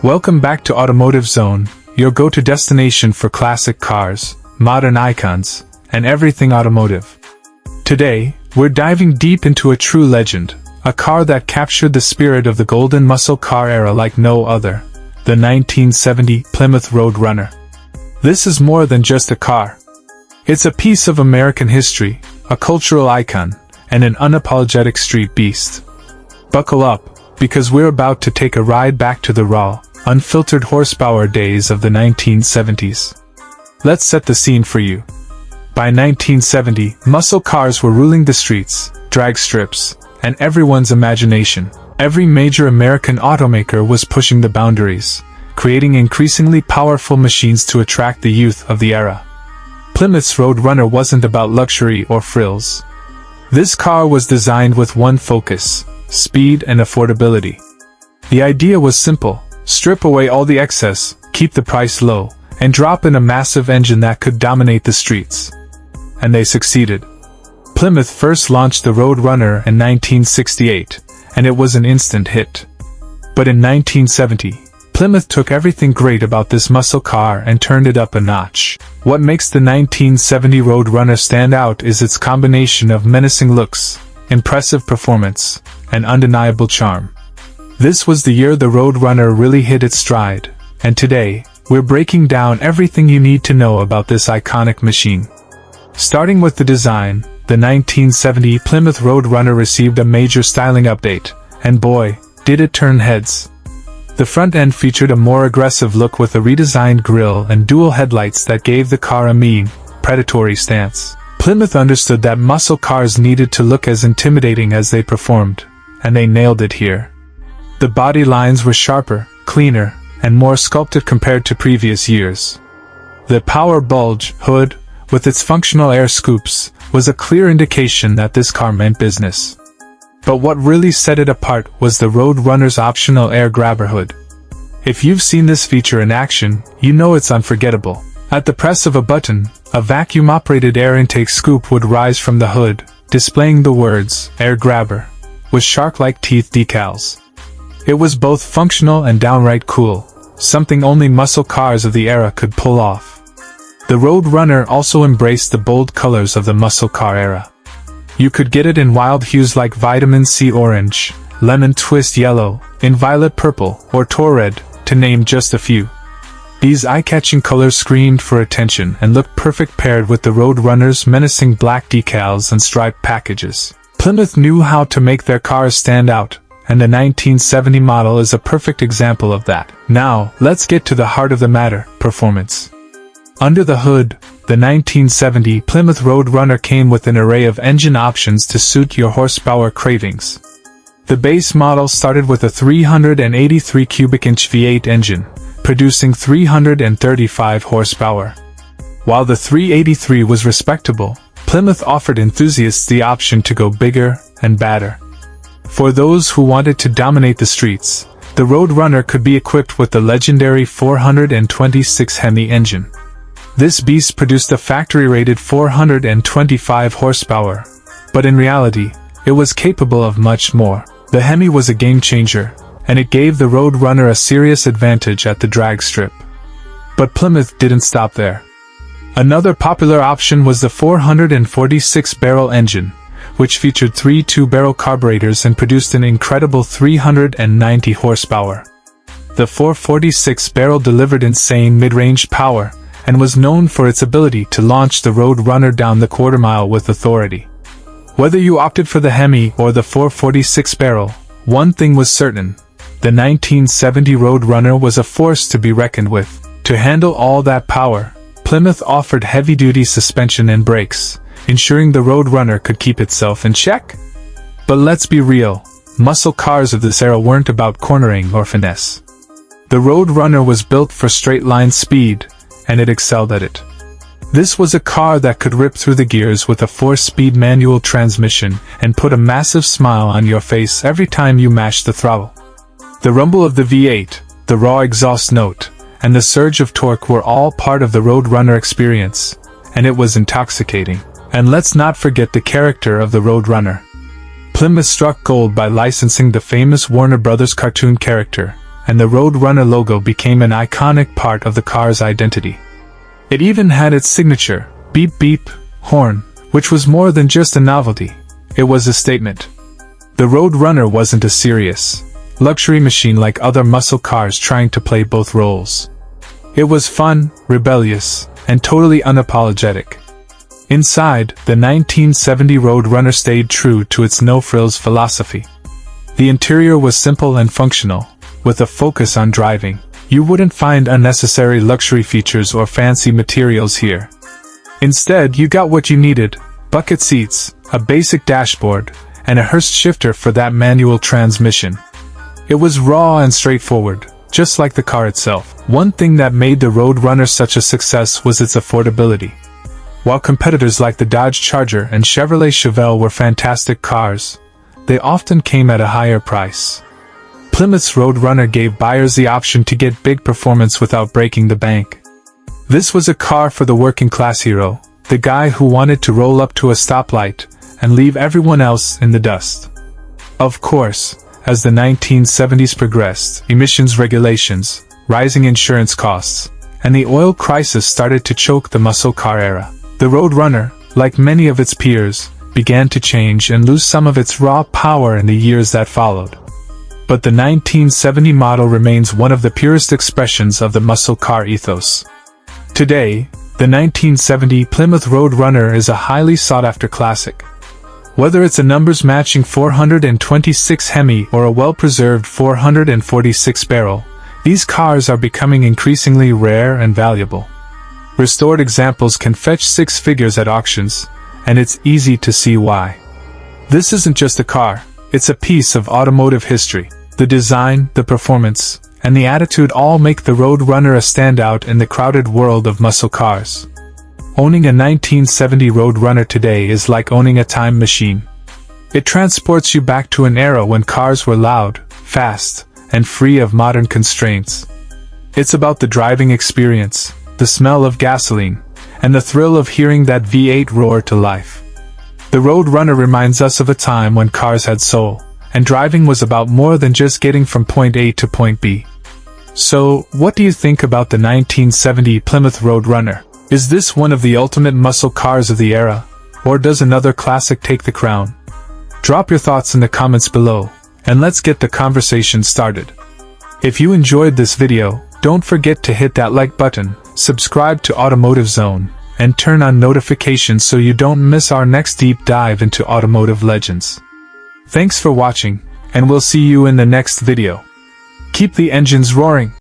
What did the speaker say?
Welcome back to Automotive Zone, your go-to destination for classic cars, modern icons, and everything automotive. Today, we're diving deep into a true legend, a car that captured the spirit of the golden muscle car era like no other, the 1970 Plymouth Road Runner. This is more than just a car. It's a piece of American history, a cultural icon, and an unapologetic street beast. Buckle up, because we're about to take a ride back to the raw, unfiltered horsepower days of the 1970s. Let's set the scene for you. By 1970, muscle cars were ruling the streets, drag strips, and everyone's imagination. Every major American automaker was pushing the boundaries, creating increasingly powerful machines to attract the youth of the era. Plymouth's Road Runner wasn't about luxury or frills. This car was designed with one focus: speed and affordability. The idea was simple: strip away all the excess, keep the price low, and drop in a massive engine that could dominate the streets. And they succeeded. Plymouth first launched the Road Runner in 1968, and it was an instant hit. But in 1970, Plymouth took everything great about this muscle car and turned it up a notch. What makes the 1970 Road Runner stand out is its combination of menacing looks, impressive performance, and undeniable charm. This was the year the Road Runner really hit its stride, and today, we're breaking down everything you need to know about this iconic machine. Starting with the design, the 1970 Plymouth Road Runner received a major styling update, and boy, did it turn heads. The front end featured a more aggressive look with a redesigned grille and dual headlights that gave the car a mean, predatory stance. Plymouth understood that muscle cars needed to look as intimidating as they performed, and they nailed it here. The body lines were sharper, cleaner, and more sculpted compared to previous years. The power bulge hood, with its functional air scoops, was a clear indication that this car meant business. But what really set it apart was the Road Runner's optional air grabber hood. If you've seen this feature in action, you know it's unforgettable. At the press of a button, a vacuum-operated air intake scoop would rise from the hood, displaying the words, "Air Grabber," with shark-like teeth decals. It was both functional and downright cool, something only muscle cars of the era could pull off. The Road Runner also embraced the bold colors of the muscle car era. You could get it in wild hues like vitamin C orange, lemon twist yellow, in violet purple, or tor red, to name just a few. These eye-catching colors screamed for attention and looked perfect paired with the Road Runner's menacing black decals and striped packages. Plymouth knew how to make their cars stand out, and the 1970 model is a perfect example of that. Now, let's get to the heart of the matter: performance. Under the hood, the 1970 Plymouth Road Runner came with an array of engine options to suit your horsepower cravings. The base model started with a 383 cubic inch V8 engine, producing 335 horsepower. While the 383 was respectable, Plymouth offered enthusiasts the option to go bigger and badder. For those who wanted to dominate the streets, the Road Runner could be equipped with the legendary 426 Hemi engine. This beast produced a factory-rated 425 horsepower, but in reality, it was capable of much more. The Hemi was a game-changer, and it gave the Road Runner a serious advantage at the drag strip. But Plymouth didn't stop there. Another popular option was the 446-barrel engine, which featured three 2-barrel carburetors and produced an incredible 390 horsepower. The 446-barrel delivered insane mid-range power, and was known for its ability to launch the Road Runner down the quarter-mile with authority. Whether you opted for the Hemi or the 446-barrel, one thing was certain: the 1970 Road Runner was a force to be reckoned with. To handle all that power, Plymouth offered heavy-duty suspension and brakes, ensuring the Road Runner could keep itself in check. But let's be real, muscle cars of this era weren't about cornering or finesse. The Road Runner was built for straight-line speed, and it excelled at it. This was a car that could rip through the gears with a 4-speed manual transmission and put a massive smile on your face every time you mashed the throttle. The rumble of the V8, the raw exhaust note, and the surge of torque were all part of the Road Runner experience, and it was intoxicating. And let's not forget the character of the Road Runner. Plymouth struck gold by licensing the famous Warner Brothers cartoon character, and the Road Runner logo became an iconic part of the car's identity. It even had its signature, beep beep, horn, which was more than just a novelty. It was a statement. The Road Runner wasn't a serious, luxury machine like other muscle cars trying to play both roles. It was fun, rebellious, and totally unapologetic. Inside, the 1970 Road Runner stayed true to its no-frills philosophy. The interior was simple and functional, with a focus on driving. You wouldn't find unnecessary luxury features or fancy materials here. Instead, you got what you needed: bucket seats, a basic dashboard, and a Hurst shifter for that manual transmission. It was raw and straightforward, just like the car itself. One thing that made the Road Runner such a success was its affordability. While competitors like the Dodge Charger and Chevrolet Chevelle were fantastic cars, they often came at a higher price. Plymouth's Road Runner gave buyers the option to get big performance without breaking the bank. This was a car for the working-class hero, the guy who wanted to roll up to a stoplight and leave everyone else in the dust. Of course, as the 1970s progressed, emissions regulations, rising insurance costs, and the oil crisis started to choke the muscle car era. The Road Runner, like many of its peers, began to change and lose some of its raw power in the years that followed. But the 1970 model remains one of the purest expressions of the muscle car ethos. Today, the 1970 Plymouth Road Runner is a highly sought-after classic. Whether it's a numbers-matching 426 Hemi or a well-preserved 446 barrel, these cars are becoming increasingly rare and valuable. Restored examples can fetch six figures at auctions, and it's easy to see why. This isn't just a car, it's a piece of automotive history. The design, the performance, and the attitude all make the Road Runner a standout in the crowded world of muscle cars. Owning a 1970 Road Runner today is like owning a time machine. It transports you back to an era when cars were loud, fast, and free of modern constraints. It's about the driving experience, the smell of gasoline, and the thrill of hearing that V8 roar to life. The Road Runner reminds us of a time when cars had soul, and driving was about more than just getting from point A to point B. So, what do you think about the 1970 Plymouth Road Runner? Is this one of the ultimate muscle cars of the era, or does another classic take the crown? Drop your thoughts in the comments below, and let's get the conversation started. If you enjoyed this video, don't forget to hit that like button, subscribe to Automotive Zone, and turn on notifications so you don't miss our next deep dive into automotive legends. Thanks for watching, and we'll see you in the next video. Keep the engines roaring!